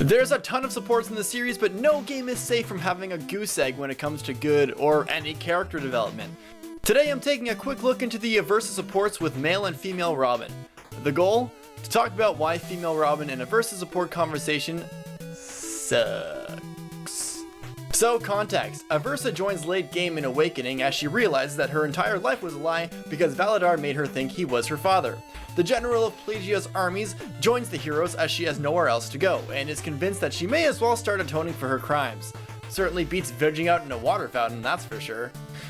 There's a ton of supports in the series, but no game is safe from having a goose egg when it comes to good or any character development. Today I'm taking a quick look into the Aversa supports with male and female Robin. The goal? To talk about why female Robin in Aversa support conversation sucks. So context, Aversa joins late game in Awakening as she realizes that her entire life was a lie because Valadar made her think he was her father. The general of Pelagia's armies joins the heroes as she has nowhere else to go, and is convinced that she may as well start atoning for her crimes. Certainly beats vegging out in a water fountain, that's for sure.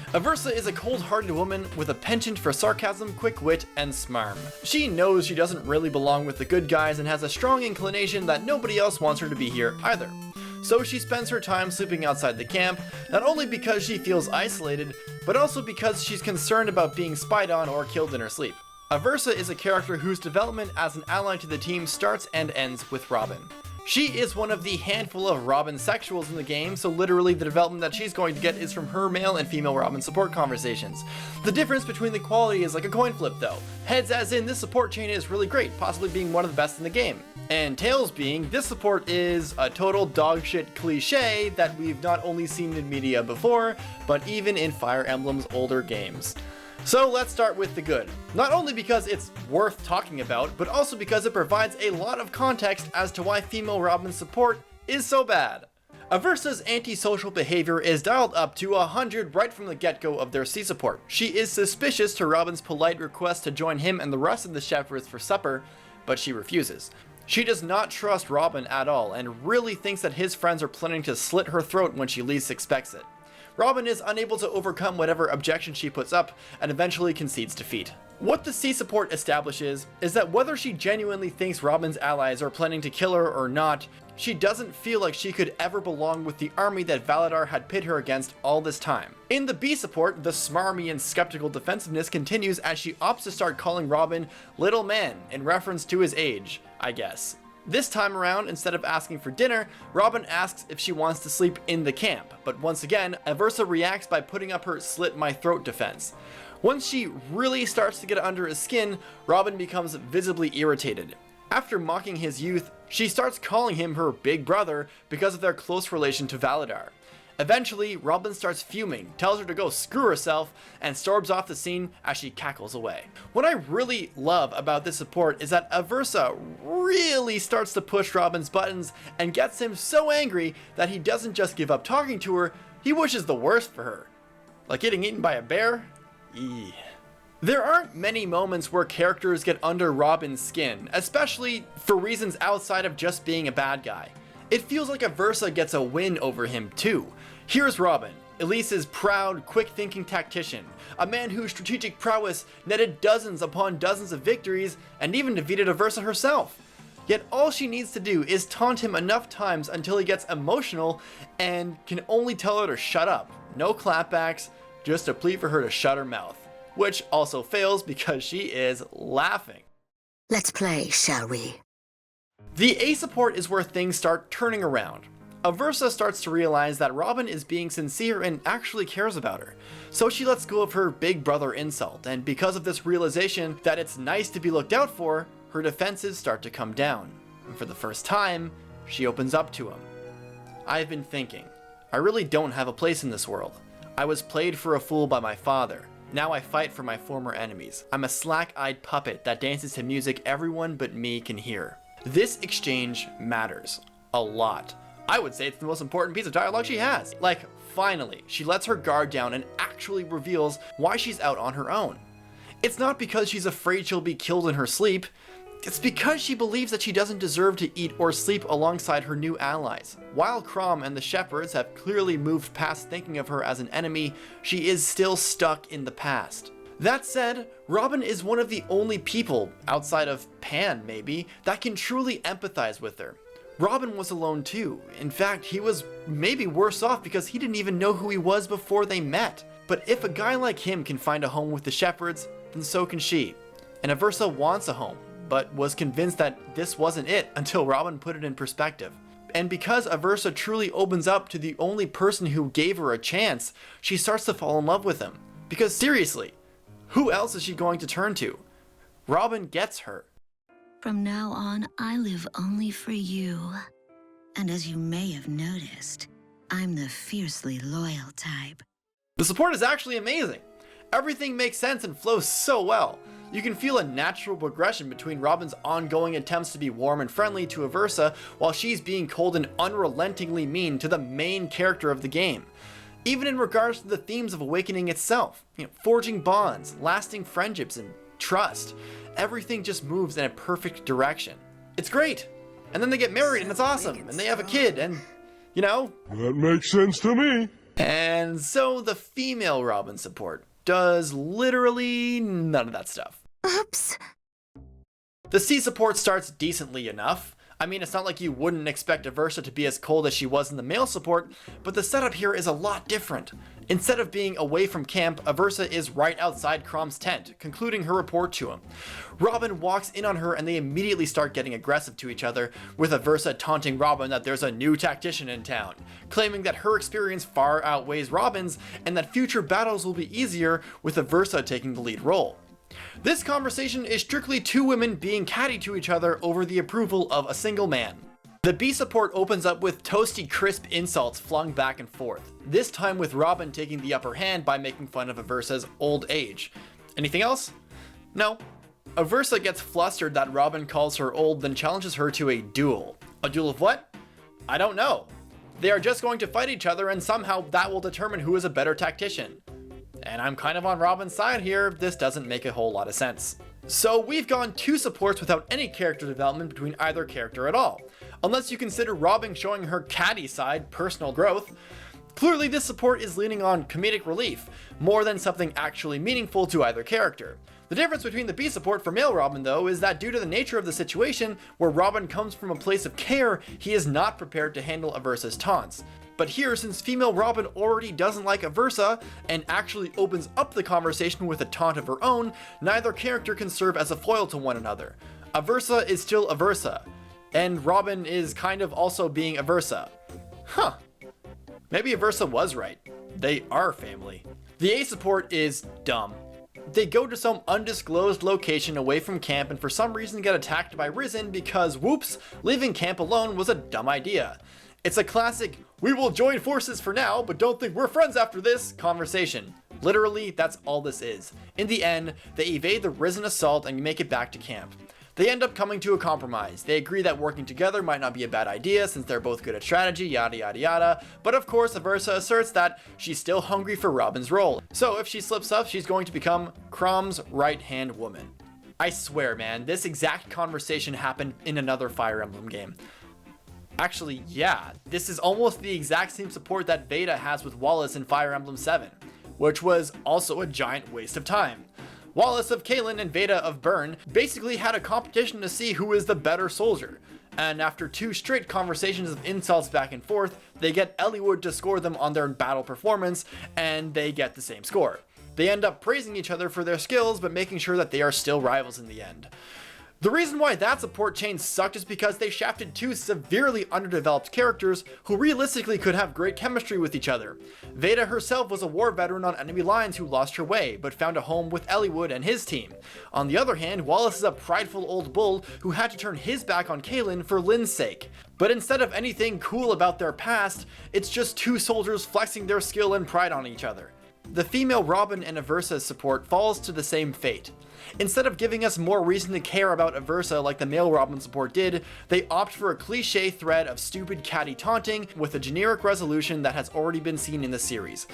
Aversa is a cold-hearted woman with a penchant for sarcasm, quick wit, and smarm. She knows she doesn't really belong with the good guys and has a strong inclination that nobody else wants her to be here either. So she spends her time sleeping outside the camp, not only because she feels isolated, but also because she's concerned about being spied on or killed in her sleep. Aversa is a character whose development as an ally to the team starts and ends with Robin. She is one of the handful of Robin sexuals in the game, so literally the development that she's going to get is from her male and female Robin support conversations. The difference between the quality is like a coin flip though. Heads as in this support chain is really great, possibly being one of the best in the game. And tails being this support is a total dogshit cliche that we've not only seen in media before, but even in Fire Emblem's older games. So let's start with the good. Not only because it's worth talking about, but also because it provides a lot of context as to why female Robin's support is so bad. Aversa's antisocial behavior is dialed up to 100 right from the get-go of their C support. She is suspicious to Robin's polite request to join him and the rest of the shepherds for supper, but she refuses. She does not trust Robin at all and really thinks that his friends are planning to slit her throat when she least expects it. Robin is unable to overcome whatever objection she puts up and eventually concedes defeat. What the C support establishes is that whether she genuinely thinks Robin's allies are planning to kill her or not, she doesn't feel like she could ever belong with the army that Valadar had pit her against all this time. In the B support, the smarmy and skeptical defensiveness continues as she opts to start calling Robin Little Man in reference to his age, I guess. This time around, instead of asking for dinner, Robin asks if she wants to sleep in the camp, but once again, Aversa reacts by putting up her slit my throat defense. Once she really starts to get under his skin, Robin becomes visibly irritated. After mocking his youth, she starts calling him her big brother because of their close relation to Valadar. Eventually, Robin starts fuming, tells her to go screw herself, and storms off the scene as she cackles away. What I really love about this support is that Aversa really starts to push Robin's buttons and gets him so angry that he doesn't just give up talking to her, he wishes the worst for her. Like getting eaten by a bear? Eee. There aren't many moments where characters get under Robin's skin, especially for reasons outside of just being a bad guy. It feels like Aversa gets a win over him too. Here's Robin, Elise's proud, quick-thinking tactician, a man whose strategic prowess netted dozens upon dozens of victories and even defeated Aversa herself. Yet all she needs to do is taunt him enough times until he gets emotional and can only tell her to shut up. No clapbacks, just a plea for her to shut her mouth. Which also fails because she is laughing. Let's play, shall we? The A support is where things start turning around. Aversa starts to realize that Robin is being sincere and actually cares about her, so she lets go of her big brother insult, and because of this realization that it's nice to be looked out for, her defenses start to come down, and for the first time, she opens up to him. I've been thinking, I really don't have a place in this world. I was played for a fool by my father. Now I fight for my former enemies. I'm a slack-eyed puppet that dances to music everyone but me can hear. This exchange matters a lot. I would say it's the most important piece of dialogue she has. Like, finally, she lets her guard down and actually reveals why she's out on her own. It's not because she's afraid she'll be killed in her sleep. It's because she believes that she doesn't deserve to eat or sleep alongside her new allies. While Crom and the shepherds have clearly moved past thinking of her as an enemy, she is still stuck in the past. That said, Robin is one of the only people, outside of Pan maybe, that can truly empathize with her. Robin was alone too. In fact, he was maybe worse off because he didn't even know who he was before they met. But if a guy like him can find a home with the shepherds, then so can she. And Aversa wants a home, but was convinced that this wasn't it until Robin put it in perspective. And because Aversa truly opens up to the only person who gave her a chance, she starts to fall in love with him. Because seriously, who else is she going to turn to? Robin gets her. From now on, I live only for you. And as you may have noticed, I'm the fiercely loyal type. The support is actually amazing. Everything makes sense and flows so well. You can feel a natural progression between Robin's ongoing attempts to be warm and friendly to Aversa, while she's being cold and unrelentingly mean to the main character of the game. Even in regards to the themes of Awakening itself, forging bonds, lasting friendships, and trust, everything just moves in a perfect direction. It's great. And then they get married and it's awesome, and they have a kid, and that makes sense to me. And so the female Robin support does literally none of that stuff. Oops. The C support starts decently enough. I mean, it's not like you wouldn't expect Aversa to be as cold as she was in the male support, but the setup here is a lot different. Instead of being away from camp, Aversa is right outside Crom's tent, concluding her report to him. Robin walks in on her and they immediately start getting aggressive to each other, with Aversa taunting Robin that there's a new tactician in town, claiming that her experience far outweighs Robin's and that future battles will be easier with Aversa taking the lead role. This conversation is strictly two women being catty to each other over the approval of a single man. The B support opens up with toasty crisp insults flung back and forth, this time with Robin taking the upper hand by making fun of Aversa's old age. Anything else? No. Aversa gets flustered that Robin calls her old, then challenges her to a duel. A duel of what? I don't know. They are just going to fight each other and somehow that will determine who is a better tactician. And I'm kind of on Robin's side here, this doesn't make a whole lot of sense. So we've gone two supports without any character development between either character at all. Unless you consider Robin showing her catty side personal growth. Clearly this support is leaning on comedic relief, more than something actually meaningful to either character. The difference between the B support for male Robin though is that due to the nature of the situation, where Robin comes from a place of care, he is not prepared to handle Aversa's taunts. But here, since female Robin already doesn't like Aversa, and actually opens up the conversation with a taunt of her own, neither character can serve as a foil to one another. Aversa is still Aversa, and Robin is kind of also being Aversa. Huh. Maybe Aversa was right. They are family. The A support is dumb. They go to some undisclosed location away from camp and for some reason get attacked by Risen because, whoops, leaving camp alone was a dumb idea. It's a classic, we will join forces for now, but don't think we're friends after this conversation. Literally, that's all this is. In the end, they evade the Risen assault and make it back to camp. They end up coming to a compromise. They agree that working together might not be a bad idea since they're both good at strategy, yada yada yada, but of course Aversa asserts that she's still hungry for Robin's role. So if she slips up, she's going to become Crom's right-hand woman. I swear, man, this exact conversation happened in another Fire Emblem game. Actually, yeah, this is almost the exact same support that Veda has with Wallace in Fire Emblem 7, which was also a giant waste of time. Wallace of Kalen and Veda of Burn basically had a competition to see who is the better soldier, and after two straight conversations of insults back and forth, they get Eliwood to score them on their battle performance, and they get the same score. They end up praising each other for their skills, but making sure that they are still rivals in the end. The reason why that support chain sucked is because they shafted two severely underdeveloped characters who realistically could have great chemistry with each other. Veda herself was a war veteran on enemy lines who lost her way, but found a home with Eliwood and his team. On the other hand, Wallace is a prideful old bull who had to turn his back on Kalen for Lynn's sake. But instead of anything cool about their past, it's just two soldiers flexing their skill and pride on each other. The female Robin and Aversa's support falls to the same fate. Instead of giving us more reason to care about Aversa like the male Robin support did, they opt for a cliche thread of stupid catty taunting with a generic resolution that has already been seen in the series.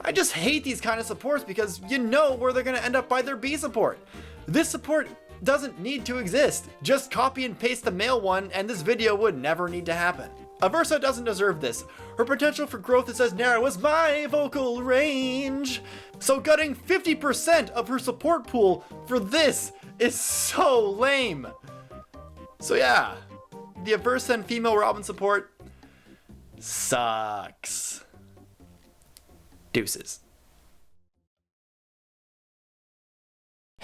I just hate these kind of supports because you know where they're going to end up by their B support. This support doesn't need to exist. Just copy and paste the male one and this video would never need to happen. Aversa doesn't deserve this. Her potential for growth is as narrow as my vocal range. So gutting 50% of her support pool for this is so lame. So yeah, the Aversa and female Robin support sucks. Deuces.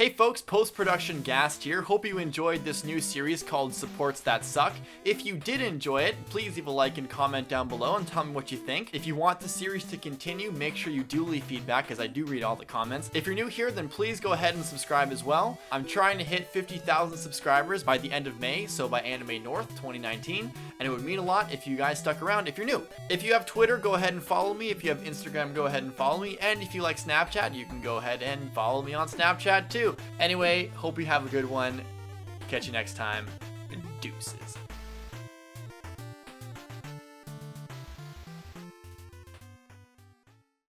Hey folks, post-production Gast here. Hope you enjoyed this new series called Supports That Suck. If you did enjoy it, please leave a like and comment down below and tell me what you think. If you want the series to continue, make sure you do leave feedback, as I do read all the comments. If you're new here, then please go ahead and subscribe as well. I'm trying to hit 50,000 subscribers by the end of May, so by Anime North 2019, and it would mean a lot if you guys stuck around if you're new. If you have Twitter, go ahead and follow me. If you have Instagram, go ahead and follow me. And if you like Snapchat, you can go ahead and follow me on Snapchat too. Anyway, hope you have a good one. Catch you next time. Deuces.